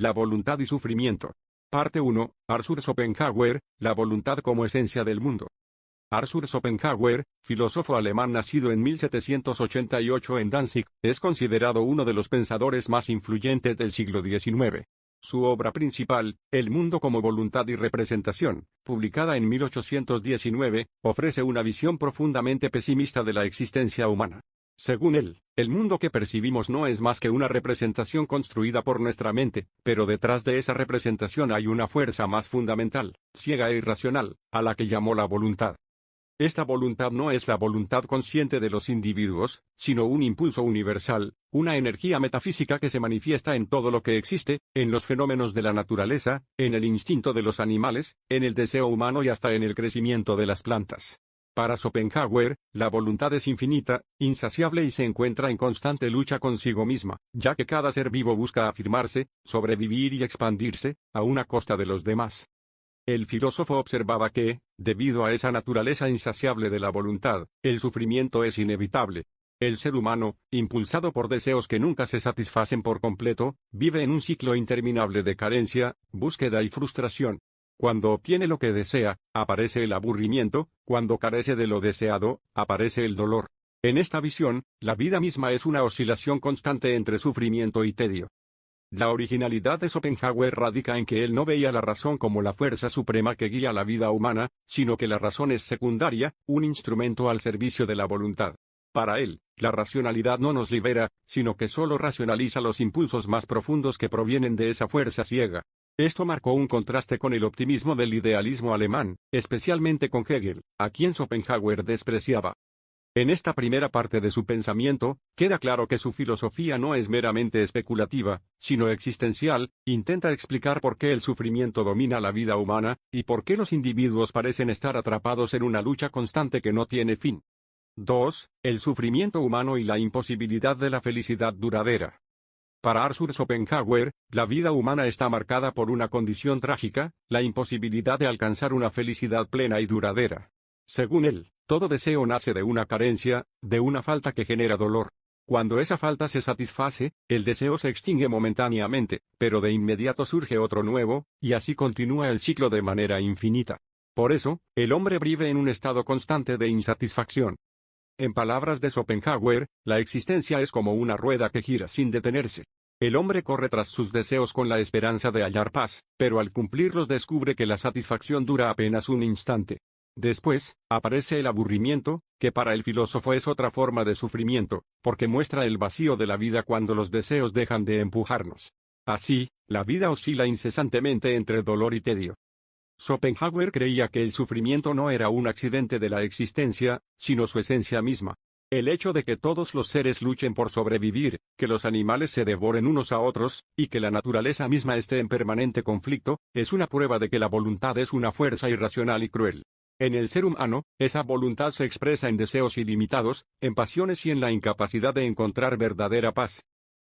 la voluntad y sufrimiento. Parte 1, Arthur Schopenhauer, la voluntad como esencia del mundo. Arthur Schopenhauer, filósofo alemán nacido en 1788 en Danzig, es considerado uno de los pensadores más influyentes del siglo XIX. Su obra principal, El mundo como voluntad y representación, publicada en 1819, ofrece una visión profundamente pesimista de la existencia humana. Según él, el mundo que percibimos no es más que una representación construida por nuestra mente, pero detrás de esa representación hay una fuerza más fundamental, ciega e irracional, a la que llamó la voluntad. Esta voluntad no es la voluntad consciente de los individuos, sino un impulso universal, una energía metafísica que se manifiesta en todo lo que existe, en los fenómenos de la naturaleza, en el instinto de los animales, en el deseo humano y hasta en el crecimiento de las plantas. Para Schopenhauer, la voluntad es infinita, insaciable y se encuentra en constante lucha consigo misma, ya que cada ser vivo busca afirmarse, sobrevivir y expandirse, a una costa de los demás. El filósofo observaba que, debido a esa naturaleza insaciable de la voluntad, el sufrimiento es inevitable. El ser humano, impulsado por deseos que nunca se satisfacen por completo, vive en un ciclo interminable de carencia, búsqueda y frustración. Cuando obtiene lo que desea, aparece el aburrimiento, cuando carece de lo deseado, aparece el dolor. En esta visión, la vida misma es una oscilación constante entre sufrimiento y tedio. La originalidad de Schopenhauer radica en que él no veía la razón como la fuerza suprema que guía la vida humana, sino que la razón es secundaria, un instrumento al servicio de la voluntad. Para él, la racionalidad no nos libera, sino que solo racionaliza los impulsos más profundos que provienen de esa fuerza ciega. Esto marcó un contraste con el optimismo del idealismo alemán, especialmente con Hegel, a quien Schopenhauer despreciaba. En esta primera parte de su pensamiento, queda claro que su filosofía no es meramente especulativa, sino existencial, intenta explicar por qué el sufrimiento domina la vida humana, y por qué los individuos parecen estar atrapados en una lucha constante que no tiene fin. 2. El sufrimiento humano y la imposibilidad de la felicidad duradera. Para Arthur Schopenhauer, la vida humana está marcada por una condición trágica, la imposibilidad de alcanzar una felicidad plena y duradera. Según él, todo deseo nace de una carencia, de una falta que genera dolor. Cuando esa falta se satisface, el deseo se extingue momentáneamente, pero de inmediato surge otro nuevo, y así continúa el ciclo de manera infinita. Por eso, el hombre vive en un estado constante de insatisfacción. En palabras de Schopenhauer, la existencia es como una rueda que gira sin detenerse. El hombre corre tras sus deseos con la esperanza de hallar paz, pero al cumplirlos descubre que la satisfacción dura apenas un instante. Después, aparece el aburrimiento, que para el filósofo es otra forma de sufrimiento, porque muestra el vacío de la vida cuando los deseos dejan de empujarnos. Así, la vida oscila incesantemente entre dolor y tedio. Schopenhauer creía que el sufrimiento no era un accidente de la existencia, sino su esencia misma. El hecho de que todos los seres luchen por sobrevivir, que los animales se devoren unos a otros, y que la naturaleza misma esté en permanente conflicto, es una prueba de que la voluntad es una fuerza irracional y cruel. En el ser humano, esa voluntad se expresa en deseos ilimitados, en pasiones y en la incapacidad de encontrar verdadera paz.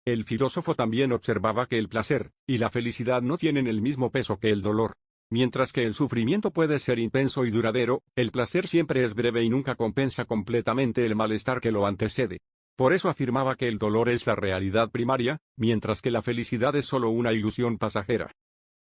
El filósofo también observaba que el placer y la felicidad no tienen el mismo peso que el dolor. Mientras que el sufrimiento puede ser intenso y duradero, el placer siempre es breve y nunca compensa completamente el malestar que lo antecede. Por eso afirmaba que el dolor es la realidad primaria, mientras que la felicidad es solo una ilusión pasajera.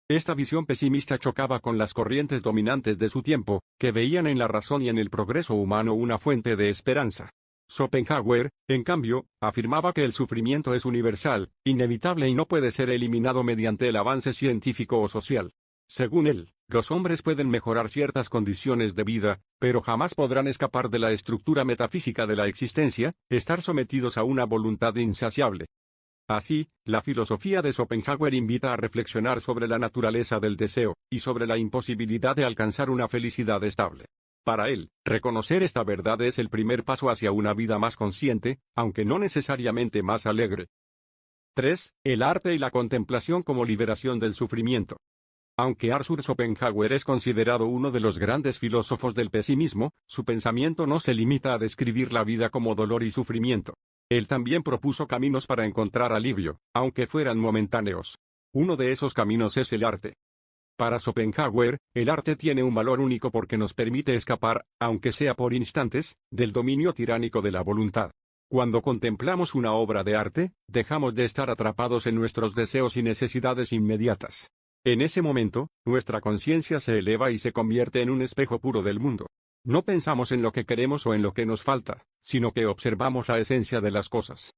Esta visión pesimista chocaba con las corrientes dominantes de su tiempo, que veían en la razón y en el progreso humano una fuente de esperanza. Schopenhauer, en cambio, afirmaba que el sufrimiento es universal, inevitable y no puede ser eliminado mediante el avance científico o social. Según él, los hombres pueden mejorar ciertas condiciones de vida, pero jamás podrán escapar de la estructura metafísica de la existencia, estar sometidos a una voluntad insaciable. Así, la filosofía de Schopenhauer invita a reflexionar sobre la naturaleza del deseo, y sobre la imposibilidad de alcanzar una felicidad estable. Para él, reconocer esta verdad es el primer paso hacia una vida más consciente, aunque no necesariamente más alegre. 3. El arte y la contemplación como liberación del sufrimiento. Aunque Arthur Schopenhauer es considerado uno de los grandes filósofos del pesimismo, su pensamiento no se limita a describir la vida como dolor y sufrimiento. Él también propuso caminos para encontrar alivio, aunque fueran momentáneos. Uno de esos caminos es el arte. Para Schopenhauer, el arte tiene un valor único porque nos permite escapar, aunque sea por instantes, del dominio tiránico de la voluntad. Cuando contemplamos una obra de arte, dejamos de estar atrapados en nuestros deseos y necesidades inmediatas. En ese momento, nuestra conciencia se eleva y se convierte en un espejo puro del mundo. No pensamos en lo que queremos o en lo que nos falta, sino que observamos la esencia de las cosas.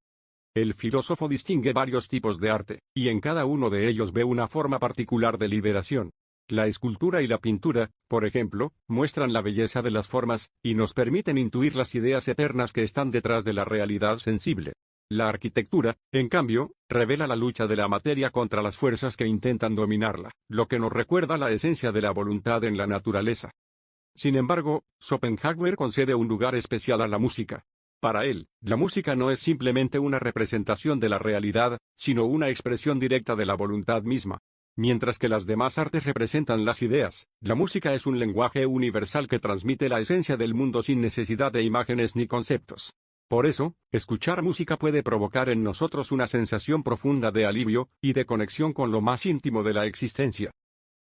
El filósofo distingue varios tipos de arte, y en cada uno de ellos ve una forma particular de liberación. La escultura y la pintura, por ejemplo, muestran la belleza de las formas, y nos permiten intuir las ideas eternas que están detrás de la realidad sensible. La arquitectura, en cambio, revela la lucha de la materia contra las fuerzas que intentan dominarla, lo que nos recuerda la esencia de la voluntad en la naturaleza. Sin embargo, Schopenhauer concede un lugar especial a la música. Para él, la música no es simplemente una representación de la realidad, sino una expresión directa de la voluntad misma. Mientras que las demás artes representan las ideas, la música es un lenguaje universal que transmite la esencia del mundo sin necesidad de imágenes ni conceptos. Por eso, escuchar música puede provocar en nosotros una sensación profunda de alivio y de conexión con lo más íntimo de la existencia.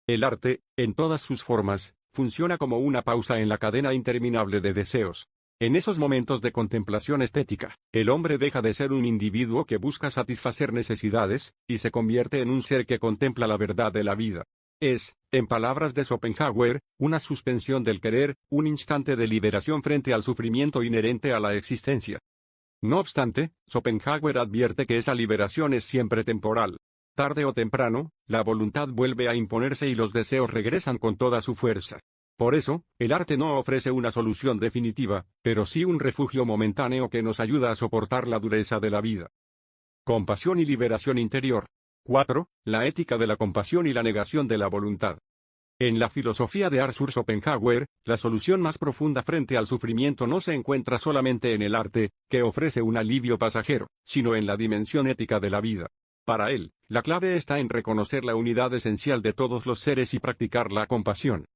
El arte, en todas sus formas, funciona como una pausa en la cadena interminable de deseos. En esos momentos de contemplación estética, el hombre deja de ser un individuo que busca satisfacer necesidades, y se convierte en un ser que contempla la verdad de la vida. Es, en palabras de Schopenhauer, una suspensión del querer, un instante de liberación frente al sufrimiento inherente a la existencia. No obstante, Schopenhauer advierte que esa liberación es siempre temporal. Tarde o temprano, la voluntad vuelve a imponerse y los deseos regresan con toda su fuerza. Por eso, el arte no ofrece una solución definitiva, pero sí un refugio momentáneo que nos ayuda a soportar la dureza de la vida. Compasión y liberación interior. 4. La ética de la compasión y la negación de la voluntad. En la filosofía de Arthur Schopenhauer, la solución más profunda frente al sufrimiento no se encuentra solamente en el arte, que ofrece un alivio pasajero, sino en la dimensión ética de la vida. Para él, la clave está en reconocer la unidad esencial de todos los seres y practicar la compasión.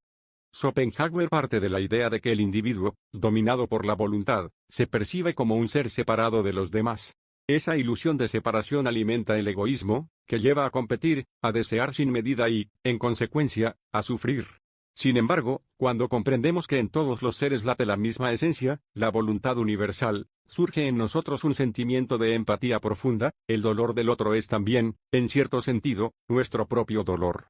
Schopenhauer parte de la idea de que el individuo, dominado por la voluntad, se percibe como un ser separado de los demás. Esa ilusión de separación alimenta el egoísmo, que lleva a competir, a desear sin medida y, en consecuencia, a sufrir. Sin embargo, cuando comprendemos que en todos los seres late la misma esencia, la voluntad universal, surge en nosotros un sentimiento de empatía profunda. El dolor del otro es también, en cierto sentido, nuestro propio dolor.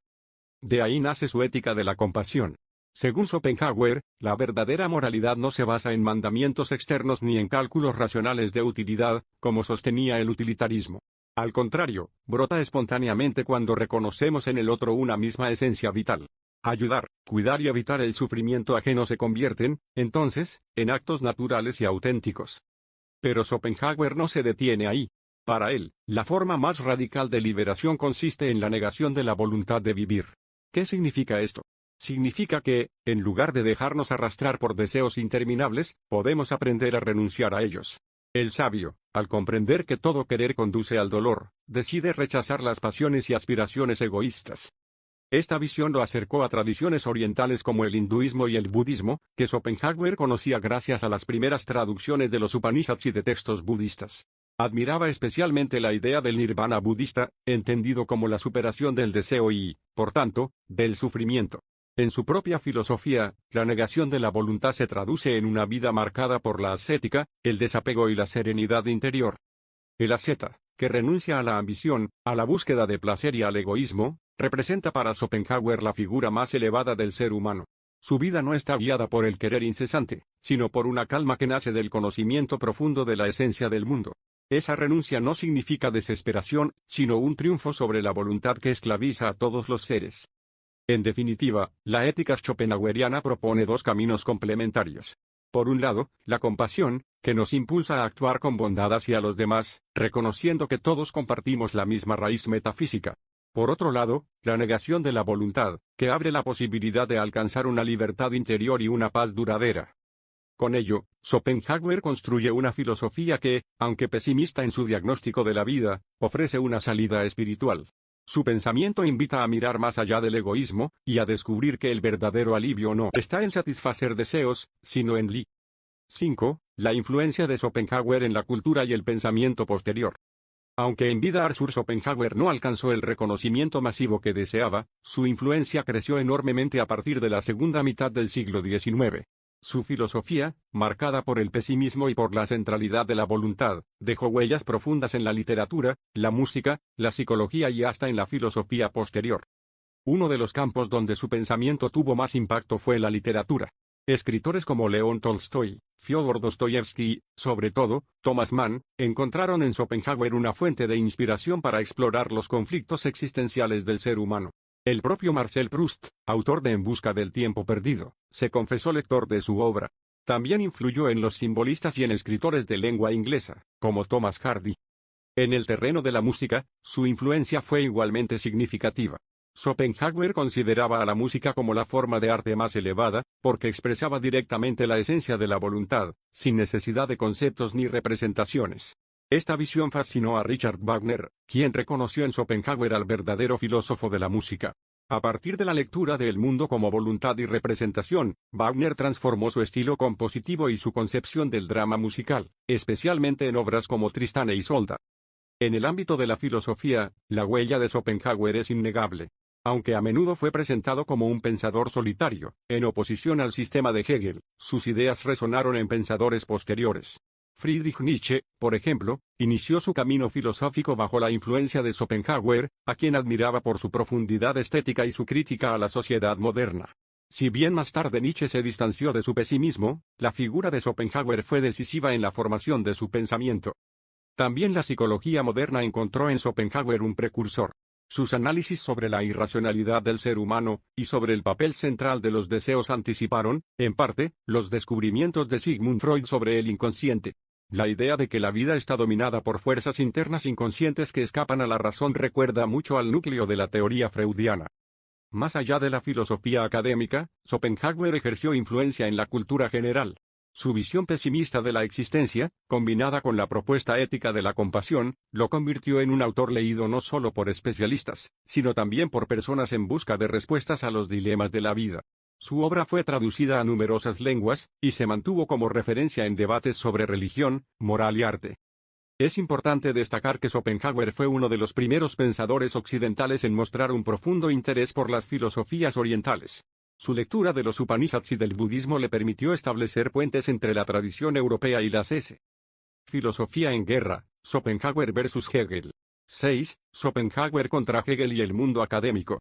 De ahí nace su ética de la compasión. Según Schopenhauer, la verdadera moralidad no se basa en mandamientos externos ni en cálculos racionales de utilidad, como sostenía el utilitarismo. Al contrario, brota espontáneamente cuando reconocemos en el otro una misma esencia vital. Ayudar, cuidar y evitar el sufrimiento ajeno se convierten, entonces, en actos naturales y auténticos. Pero Schopenhauer no se detiene ahí. Para él, la forma más radical de liberación consiste en la negación de la voluntad de vivir. ¿Qué significa esto? Significa que, en lugar de dejarnos arrastrar por deseos interminables, podemos aprender a renunciar a ellos. El sabio, al comprender que todo querer conduce al dolor, decide rechazar las pasiones y aspiraciones egoístas. Esta visión lo acercó a tradiciones orientales como el hinduismo y el budismo, que Schopenhauer conocía gracias a las primeras traducciones de los Upanishads y de textos budistas. Admiraba especialmente la idea del nirvana budista, entendido como la superación del deseo y, por tanto, del sufrimiento. En su propia filosofía, la negación de la voluntad se traduce en una vida marcada por la ascética, el desapego y la serenidad interior. El asceta, que renuncia a la ambición, a la búsqueda de placer y al egoísmo, representa para Schopenhauer la figura más elevada del ser humano. Su vida no está guiada por el querer incesante, sino por una calma que nace del conocimiento profundo de la esencia del mundo. Esa renuncia no significa desesperación, sino un triunfo sobre la voluntad que esclaviza a todos los seres. En definitiva, la ética schopenhaueriana propone dos caminos complementarios. Por un lado, la compasión, que nos impulsa a actuar con bondad hacia los demás, reconociendo que todos compartimos la misma raíz metafísica. Por otro lado, la negación de la voluntad, que abre la posibilidad de alcanzar una libertad interior y una paz duradera. Con ello, Schopenhauer construye una filosofía que, aunque pesimista en su diagnóstico de la vida, ofrece una salida espiritual. Su pensamiento invita a mirar más allá del egoísmo, y a descubrir que el verdadero alivio no está en satisfacer deseos, sino en li. 5. La influencia de Schopenhauer en la cultura y el pensamiento posterior. Aunque en vida Arthur Schopenhauer no alcanzó el reconocimiento masivo que deseaba, su influencia creció enormemente a partir de la segunda mitad del siglo XIX. Su filosofía, marcada por el pesimismo y por la centralidad de la voluntad, dejó huellas profundas en la literatura, la música, la psicología y hasta en la filosofía posterior. Uno de los campos donde su pensamiento tuvo más impacto fue la literatura. Escritores como León Tolstoy, Fyodor Dostoyevsky y, sobre todo, Thomas Mann, encontraron en Schopenhauer una fuente de inspiración para explorar los conflictos existenciales del ser humano. El propio Marcel Proust, autor de En busca del tiempo perdido, se confesó lector de su obra. También influyó en los simbolistas y en escritores de lengua inglesa, como Thomas Hardy. En el terreno de la música, su influencia fue igualmente significativa. Schopenhauer consideraba a la música como la forma de arte más elevada, porque expresaba directamente la esencia de la voluntad, sin necesidad de conceptos ni representaciones. Esta visión fascinó a Richard Wagner, quien reconoció en Schopenhauer al verdadero filósofo de la música. A partir de la lectura de El mundo como voluntad y representación, Wagner transformó su estilo compositivo y su concepción del drama musical, especialmente en obras como Tristán e Isolda. En el ámbito de la filosofía, la huella de Schopenhauer es innegable. Aunque a menudo fue presentado como un pensador solitario, en oposición al sistema de Hegel, sus ideas resonaron en pensadores posteriores. Friedrich Nietzsche, por ejemplo, inició su camino filosófico bajo la influencia de Schopenhauer, a quien admiraba por su profundidad estética y su crítica a la sociedad moderna. Si bien más tarde Nietzsche se distanció de su pesimismo, la figura de Schopenhauer fue decisiva en la formación de su pensamiento. También la psicología moderna encontró en Schopenhauer un precursor. Sus análisis sobre la irracionalidad del ser humano, y sobre el papel central de los deseos anticiparon, en parte, los descubrimientos de Sigmund Freud sobre el inconsciente. La idea de que la vida está dominada por fuerzas internas inconscientes que escapan a la razón recuerda mucho al núcleo de la teoría freudiana. Más allá de la filosofía académica, Schopenhauer ejerció influencia en la cultura general. Su visión pesimista de la existencia, combinada con la propuesta ética de la compasión, lo convirtió en un autor leído no solo por especialistas, sino también por personas en busca de respuestas a los dilemas de la vida. Su obra fue traducida a numerosas lenguas, y se mantuvo como referencia en debates sobre religión, moral y arte. Es importante destacar que Schopenhauer fue uno de los primeros pensadores occidentales en mostrar un profundo interés por las filosofías orientales. Su lectura de los Upanishads y del budismo le permitió establecer puentes entre la tradición europea y las s. Filosofía en guerra, Schopenhauer versus Hegel. 6. Schopenhauer contra Hegel y el mundo académico.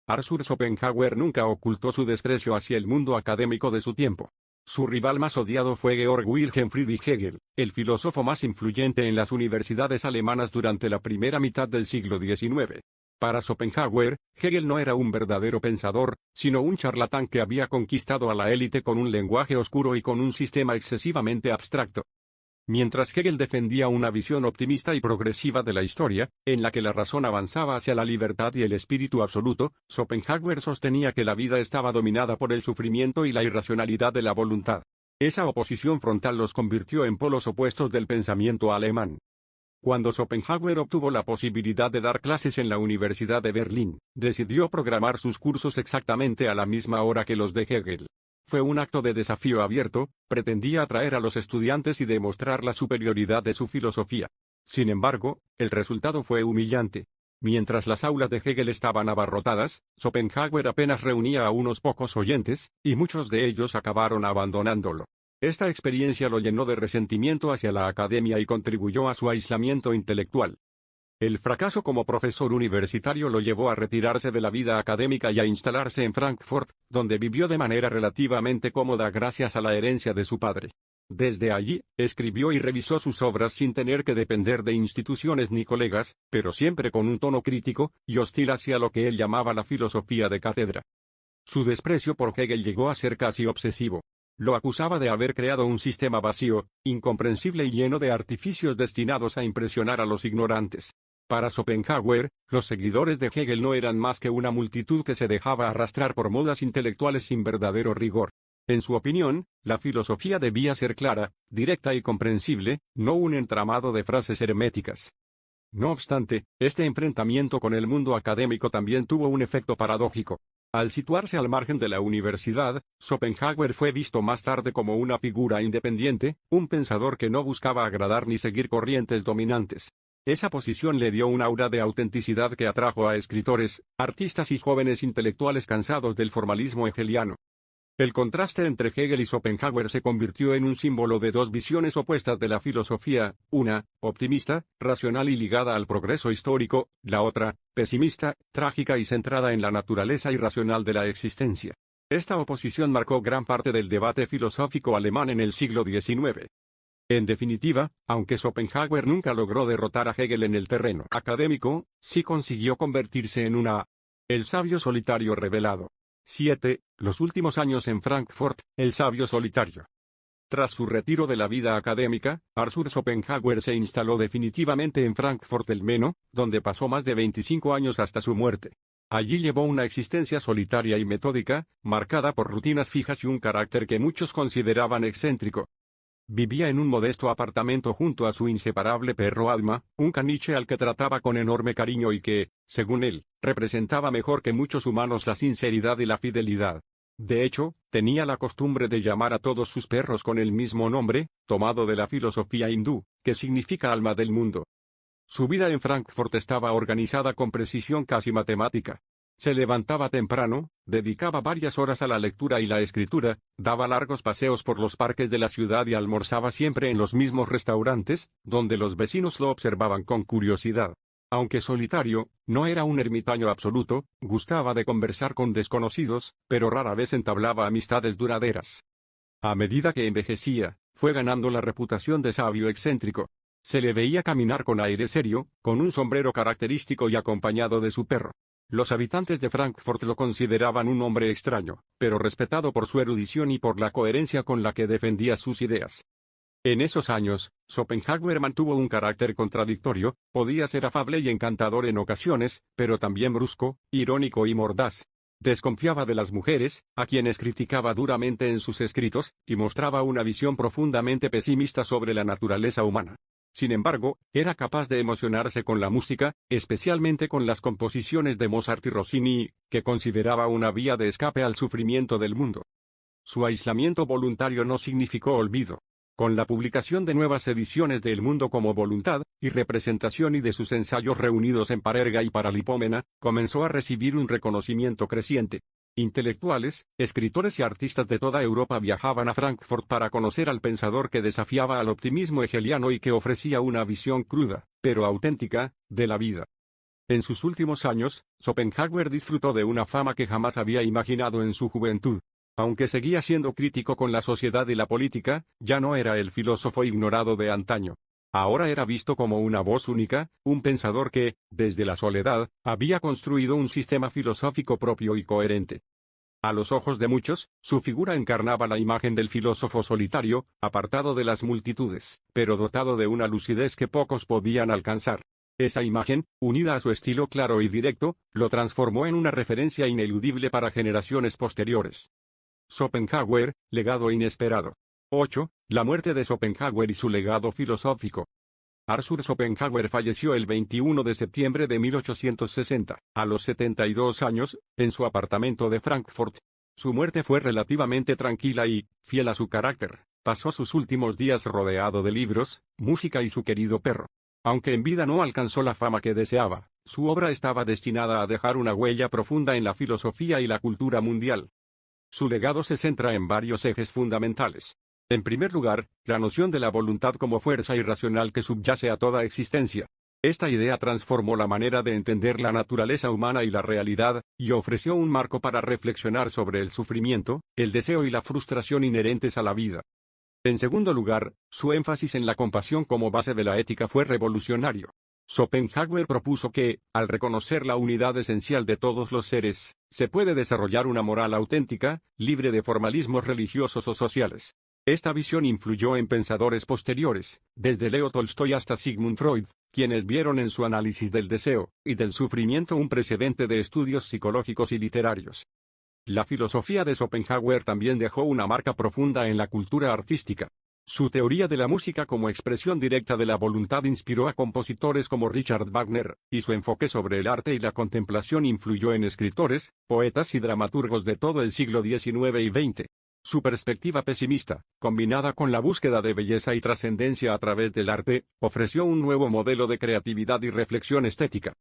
Arthur Schopenhauer nunca ocultó su desprecio hacia el mundo académico de su tiempo. Su rival más odiado fue Georg Wilhelm Friedrich Hegel, el filósofo más influyente en las universidades alemanas durante la primera mitad del siglo XIX. Para Schopenhauer, Hegel no era un verdadero pensador, sino un charlatán que había conquistado a la élite con un lenguaje oscuro y con un sistema excesivamente abstracto. Mientras Hegel defendía una visión optimista y progresiva de la historia, en la que la razón avanzaba hacia la libertad y el espíritu absoluto, Schopenhauer sostenía que la vida estaba dominada por el sufrimiento y la irracionalidad de la voluntad. Esa oposición frontal los convirtió en polos opuestos del pensamiento alemán. Cuando Schopenhauer obtuvo la posibilidad de dar clases en la Universidad de Berlín, decidió programar sus cursos exactamente a la misma hora que los de Hegel. Fue un acto de desafío abierto, pretendía atraer a los estudiantes y demostrar la superioridad de su filosofía. Sin embargo, el resultado fue humillante. Mientras las aulas de Hegel estaban abarrotadas, Schopenhauer apenas reunía a unos pocos oyentes, y muchos de ellos acabaron abandonándolo. Esta experiencia lo llenó de resentimiento hacia la academia y contribuyó a su aislamiento intelectual. El fracaso como profesor universitario lo llevó a retirarse de la vida académica y a instalarse en Frankfurt, donde vivió de manera relativamente cómoda gracias a la herencia de su padre. Desde allí, escribió y revisó sus obras sin tener que depender de instituciones ni colegas, pero siempre con un tono crítico y hostil hacia lo que él llamaba la filosofía de cátedra. Su desprecio por Hegel llegó a ser casi obsesivo. Lo acusaba de haber creado un sistema vacío, incomprensible y lleno de artificios destinados a impresionar a los ignorantes. Para Schopenhauer, los seguidores de Hegel no eran más que una multitud que se dejaba arrastrar por modas intelectuales sin verdadero rigor. En su opinión, la filosofía debía ser clara, directa y comprensible, no un entramado de frases herméticas. No obstante, este enfrentamiento con el mundo académico también tuvo un efecto paradójico. Al situarse al margen de la universidad, Schopenhauer fue visto más tarde como una figura independiente, un pensador que no buscaba agradar ni seguir corrientes dominantes. Esa posición le dio un aura de autenticidad que atrajo a escritores, artistas y jóvenes intelectuales cansados del formalismo hegeliano. El contraste entre Hegel y Schopenhauer se convirtió en un símbolo de dos visiones opuestas de la filosofía, una, optimista, racional y ligada al progreso histórico, la otra, pesimista, trágica y centrada en la naturaleza irracional de la existencia. Esta oposición marcó gran parte del debate filosófico alemán en el siglo XIX. En definitiva, aunque Schopenhauer nunca logró derrotar a Hegel en el terreno académico, sí consiguió convertirse en el sabio solitario revelado. 7. Los últimos años en Frankfurt, el sabio solitario. Tras su retiro de la vida académica, Arthur Schopenhauer se instaló definitivamente en Frankfurt del Meno, donde pasó más de 25 años hasta su muerte. Allí llevó una existencia solitaria y metódica, marcada por rutinas fijas y un carácter que muchos consideraban excéntrico. Vivía en un modesto apartamento junto a su inseparable perro Alma, un caniche al que trataba con enorme cariño y que, según él, representaba mejor que muchos humanos la sinceridad y la fidelidad. De hecho, tenía la costumbre de llamar a todos sus perros con el mismo nombre, tomado de la filosofía hindú, que significa alma del mundo. Su vida en Frankfurt estaba organizada con precisión casi matemática. Se levantaba temprano, dedicaba varias horas a la lectura y la escritura, daba largos paseos por los parques de la ciudad y almorzaba siempre en los mismos restaurantes, donde los vecinos lo observaban con curiosidad. Aunque solitario, no era un ermitaño absoluto, gustaba de conversar con desconocidos, pero rara vez entablaba amistades duraderas. A medida que envejecía, fue ganando la reputación de sabio excéntrico. Se le veía caminar con aire serio, con un sombrero característico y acompañado de su perro. Los habitantes de Frankfurt lo consideraban un hombre extraño, pero respetado por su erudición y por la coherencia con la que defendía sus ideas. En esos años, Schopenhauer mantuvo un carácter contradictorio, podía ser afable y encantador en ocasiones, pero también brusco, irónico y mordaz. Desconfiaba de las mujeres, a quienes criticaba duramente en sus escritos, y mostraba una visión profundamente pesimista sobre la naturaleza humana. Sin embargo, era capaz de emocionarse con la música, especialmente con las composiciones de Mozart y Rossini, que consideraba una vía de escape al sufrimiento del mundo. Su aislamiento voluntario no significó olvido. Con la publicación de nuevas ediciones de El Mundo como Voluntad y Representación y de sus ensayos reunidos en Parerga y Paralipómena, comenzó a recibir un reconocimiento creciente. Intelectuales, escritores y artistas de toda Europa viajaban a Frankfurt para conocer al pensador que desafiaba al optimismo hegeliano y que ofrecía una visión cruda, pero auténtica, de la vida. En sus últimos años, Schopenhauer disfrutó de una fama que jamás había imaginado en su juventud. Aunque seguía siendo crítico con la sociedad y la política, ya no era el filósofo ignorado de antaño. Ahora era visto como una voz única, un pensador que, desde la soledad, había construido un sistema filosófico propio y coherente. A los ojos de muchos, su figura encarnaba la imagen del filósofo solitario, apartado de las multitudes, pero dotado de una lucidez que pocos podían alcanzar. Esa imagen, unida a su estilo claro y directo, lo transformó en una referencia ineludible para generaciones posteriores. Schopenhauer, legado inesperado. 8. La muerte de Schopenhauer y su legado filosófico. Arthur Schopenhauer falleció el 21 de septiembre de 1860, a los 72 años, en su apartamento de Frankfurt. Su muerte fue relativamente tranquila y, fiel a su carácter, pasó sus últimos días rodeado de libros, música y su querido perro. Aunque en vida no alcanzó la fama que deseaba, su obra estaba destinada a dejar una huella profunda en la filosofía y la cultura mundial. Su legado se centra en varios ejes fundamentales. En primer lugar, la noción de la voluntad como fuerza irracional que subyace a toda existencia. Esta idea transformó la manera de entender la naturaleza humana y la realidad, y ofreció un marco para reflexionar sobre el sufrimiento, el deseo y la frustración inherentes a la vida. En segundo lugar, su énfasis en la compasión como base de la ética fue revolucionario. Schopenhauer propuso que, al reconocer la unidad esencial de todos los seres, se puede desarrollar una moral auténtica, libre de formalismos religiosos o sociales. Esta visión influyó en pensadores posteriores, desde Leo Tolstoy hasta Sigmund Freud, quienes vieron en su análisis del deseo y del sufrimiento un precedente de estudios psicológicos y literarios. La filosofía de Schopenhauer también dejó una marca profunda en la cultura artística. Su teoría de la música como expresión directa de la voluntad inspiró a compositores como Richard Wagner, y su enfoque sobre el arte y la contemplación influyó en escritores, poetas y dramaturgos de todo el siglo XIX y XX. Su perspectiva pesimista, combinada con la búsqueda de belleza y trascendencia a través del arte, ofreció un nuevo modelo de creatividad y reflexión estética.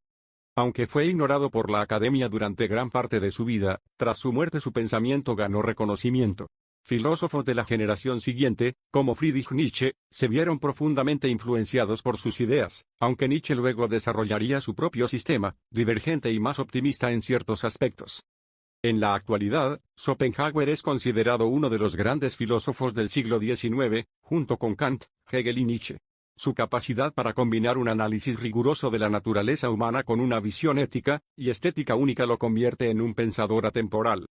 Aunque fue ignorado por la Academia durante gran parte de su vida, tras su muerte su pensamiento ganó reconocimiento. Filósofos de la generación siguiente, como Friedrich Nietzsche, se vieron profundamente influenciados por sus ideas, aunque Nietzsche luego desarrollaría su propio sistema, divergente y más optimista en ciertos aspectos. En la actualidad, Schopenhauer es considerado uno de los grandes filósofos del siglo XIX, junto con Kant, Hegel y Nietzsche. Su capacidad para combinar un análisis riguroso de la naturaleza humana con una visión ética y estética única lo convierte en un pensador atemporal.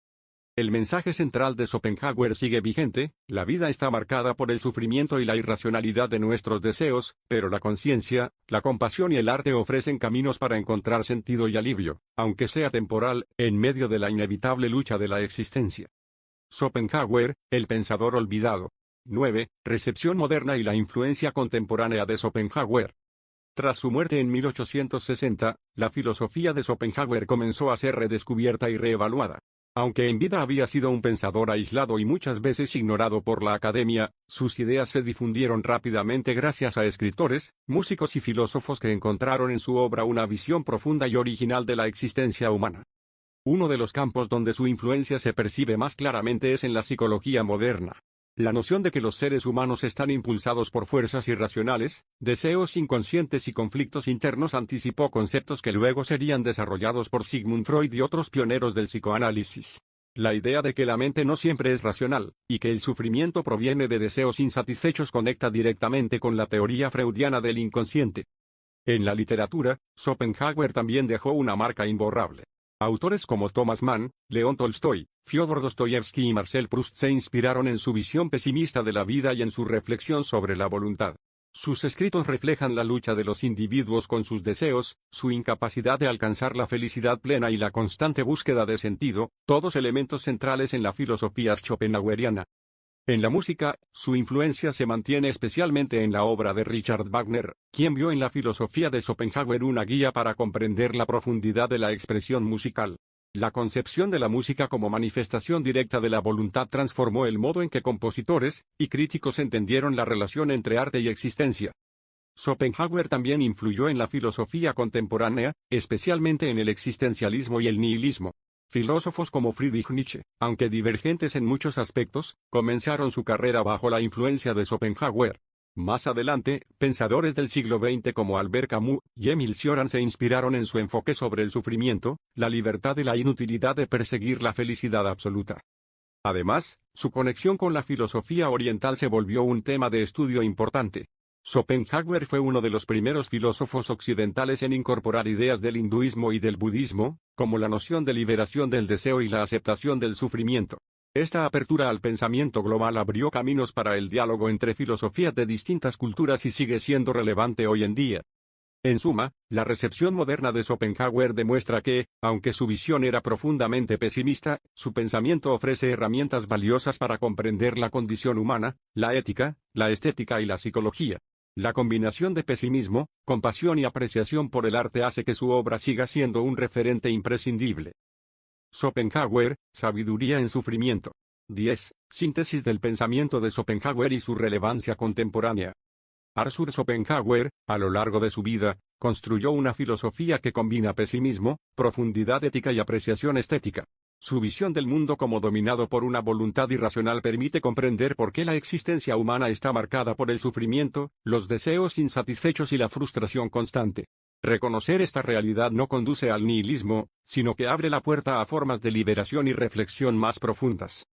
El mensaje central de Schopenhauer sigue vigente: la vida está marcada por el sufrimiento y la irracionalidad de nuestros deseos, pero la conciencia, la compasión y el arte ofrecen caminos para encontrar sentido y alivio, aunque sea temporal, en medio de la inevitable lucha de la existencia. Schopenhauer, el pensador olvidado. 9. Recepción moderna y la influencia contemporánea de Schopenhauer. Tras su muerte en 1860, la filosofía de Schopenhauer comenzó a ser redescubierta y reevaluada. Aunque en vida había sido un pensador aislado y muchas veces ignorado por la academia, sus ideas se difundieron rápidamente gracias a escritores, músicos y filósofos que encontraron en su obra una visión profunda y original de la existencia humana. Uno de los campos donde su influencia se percibe más claramente es en la psicología moderna. La noción de que los seres humanos están impulsados por fuerzas irracionales, deseos inconscientes y conflictos internos anticipó conceptos que luego serían desarrollados por Sigmund Freud y otros pioneros del psicoanálisis. La idea de que la mente no siempre es racional, y que el sufrimiento proviene de deseos insatisfechos conecta directamente con la teoría freudiana del inconsciente. En la literatura, Schopenhauer también dejó una marca imborrable. Autores como Thomas Mann, León Tolstoy, Fyodor Dostoyevsky y Marcel Proust se inspiraron en su visión pesimista de la vida y en su reflexión sobre la voluntad. Sus escritos reflejan la lucha de los individuos con sus deseos, su incapacidad de alcanzar la felicidad plena y la constante búsqueda de sentido, todos elementos centrales en la filosofía schopenhaueriana. En la música, su influencia se mantiene especialmente en la obra de Richard Wagner, quien vio en la filosofía de Schopenhauer una guía para comprender la profundidad de la expresión musical. La concepción de la música como manifestación directa de la voluntad transformó el modo en que compositores y críticos entendieron la relación entre arte y existencia. Schopenhauer también influyó en la filosofía contemporánea, especialmente en el existencialismo y el nihilismo. Filósofos como Friedrich Nietzsche, aunque divergentes en muchos aspectos, comenzaron su carrera bajo la influencia de Schopenhauer. Más adelante, pensadores del siglo XX como Albert Camus y Émile Cioran se inspiraron en su enfoque sobre el sufrimiento, la libertad y la inutilidad de perseguir la felicidad absoluta. Además, su conexión con la filosofía oriental se volvió un tema de estudio importante. Schopenhauer fue uno de los primeros filósofos occidentales en incorporar ideas del hinduismo y del budismo, como la noción de liberación del deseo y la aceptación del sufrimiento. Esta apertura al pensamiento global abrió caminos para el diálogo entre filosofías de distintas culturas y sigue siendo relevante hoy en día. En suma, la recepción moderna de Schopenhauer demuestra que, aunque su visión era profundamente pesimista, su pensamiento ofrece herramientas valiosas para comprender la condición humana, la ética, la estética y la psicología. La combinación de pesimismo, compasión y apreciación por el arte hace que su obra siga siendo un referente imprescindible. Schopenhauer, sabiduría en sufrimiento. 10. Síntesis del pensamiento de Schopenhauer y su relevancia contemporánea. Arthur Schopenhauer, a lo largo de su vida, construyó una filosofía que combina pesimismo, profundidad ética y apreciación estética. Su visión del mundo como dominado por una voluntad irracional permite comprender por qué la existencia humana está marcada por el sufrimiento, los deseos insatisfechos y la frustración constante. Reconocer esta realidad no conduce al nihilismo, sino que abre la puerta a formas de liberación y reflexión más profundas.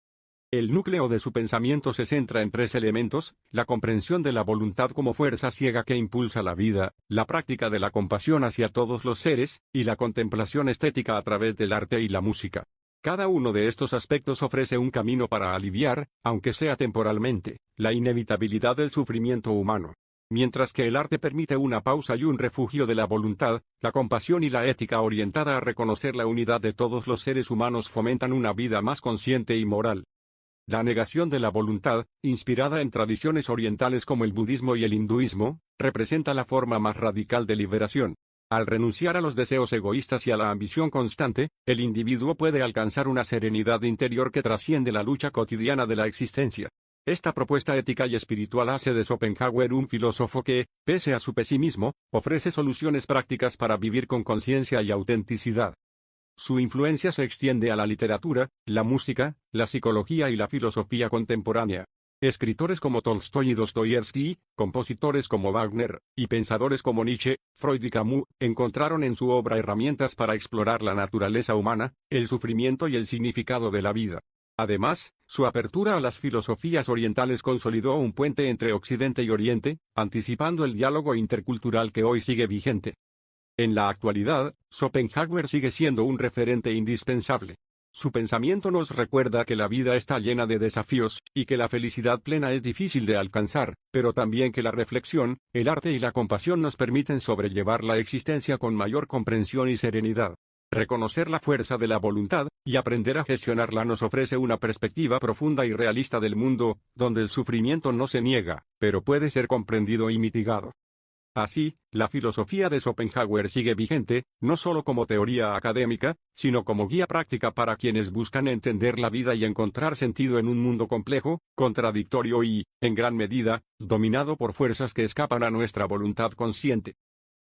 El núcleo de su pensamiento se centra en tres elementos: la comprensión de la voluntad como fuerza ciega que impulsa la vida, la práctica de la compasión hacia todos los seres, y la contemplación estética a través del arte y la música. Cada uno de estos aspectos ofrece un camino para aliviar, aunque sea temporalmente, la inevitabilidad del sufrimiento humano. Mientras que el arte permite una pausa y un refugio de la voluntad, la compasión y la ética orientada a reconocer la unidad de todos los seres humanos fomentan una vida más consciente y moral. La negación de la voluntad, inspirada en tradiciones orientales como el budismo y el hinduismo, representa la forma más radical de liberación. Al renunciar a los deseos egoístas y a la ambición constante, el individuo puede alcanzar una serenidad interior que trasciende la lucha cotidiana de la existencia. Esta propuesta ética y espiritual hace de Schopenhauer un filósofo que, pese a su pesimismo, ofrece soluciones prácticas para vivir con conciencia y autenticidad. Su influencia se extiende a la literatura, la música, la psicología y la filosofía contemporánea. Escritores como Tolstoy y Dostoyevsky, compositores como Wagner, y pensadores como Nietzsche, Freud y Camus, encontraron en su obra herramientas para explorar la naturaleza humana, el sufrimiento y el significado de la vida. Además, su apertura a las filosofías orientales consolidó un puente entre Occidente y Oriente, anticipando el diálogo intercultural que hoy sigue vigente. En la actualidad, Schopenhauer sigue siendo un referente indispensable. Su pensamiento nos recuerda que la vida está llena de desafíos, y que la felicidad plena es difícil de alcanzar, pero también que la reflexión, el arte y la compasión nos permiten sobrellevar la existencia con mayor comprensión y serenidad. Reconocer la fuerza de la voluntad, y aprender a gestionarla nos ofrece una perspectiva profunda y realista del mundo, donde el sufrimiento no se niega, pero puede ser comprendido y mitigado. Así, la filosofía de Schopenhauer sigue vigente, no solo como teoría académica, sino como guía práctica para quienes buscan entender la vida y encontrar sentido en un mundo complejo, contradictorio y, en gran medida, dominado por fuerzas que escapan a nuestra voluntad consciente.